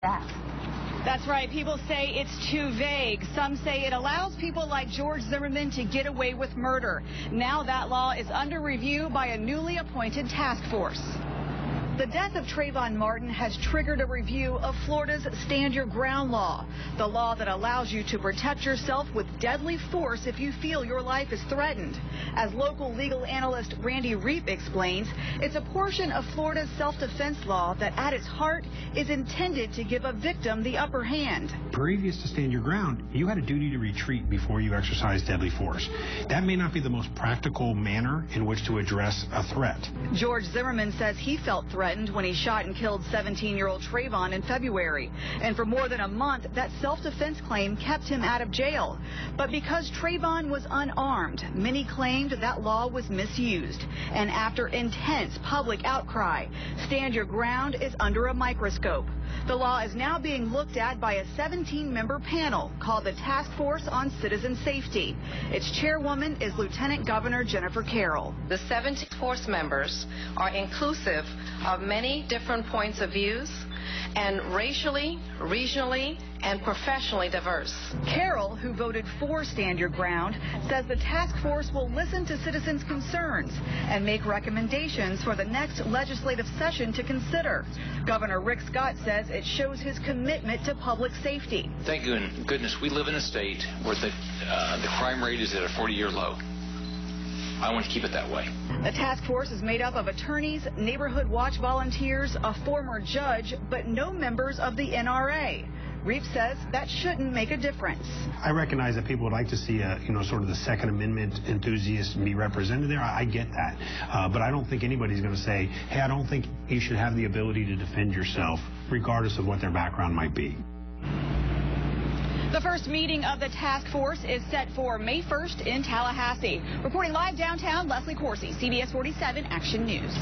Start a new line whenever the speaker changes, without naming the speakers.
That's right. People say it's too vague. Some say it allows people like George Zimmerman to get away with murder. Now that law is under review by a newly appointed task force. The death of Trayvon Martin has triggered a review of Florida's Stand Your Ground law, the law that allows you to protect yourself with deadly force if you feel your life is threatened. As local legal analyst Randy Reep explains, it's a portion of Florida's self-defense law that at its heart is intended to give a victim the upper hand.
Previous to Stand Your Ground, you had a duty to retreat before you exercised deadly force. That may not be the most practical manner in which to address a threat.
George Zimmerman says he felt threatened when he shot and killed 17-year-old Trayvon in February. And for more than a month, that self-defense claim kept him out of jail. But because Trayvon was unarmed, many claimed that law was misused. And after intense public outcry, Stand Your Ground is under a microscope. The law is now being looked at by a 17-member panel called the Task Force on Citizen Safety. Its chairwoman is Lieutenant Governor Jennifer Carroll.
The 17 force members are inclusive of many different points of views and racially, regionally, and professionally diverse.
Carroll, who voted for Stand Your Ground, says the task force will listen to citizens' concerns and make recommendations for the next legislative session to consider. Governor Rick Scott says it shows his commitment to public safety.
Thank goodness we live in a state where the crime rate is at a 40-year low. I want to keep it that way.
The task force is made up of attorneys, neighborhood watch volunteers, a former judge, but no members of the NRA. Reep says that shouldn't make a difference.
I recognize that people would like to see sort of the Second Amendment enthusiasts be represented there. I get that. But I don't think anybody's going to say, hey, I don't think you should have the ability to defend yourself, regardless of what their background might be.
The first meeting of the task force is set for May 1st in Tallahassee. Reporting live downtown, Leslie Coursey, CBS 47 Action News.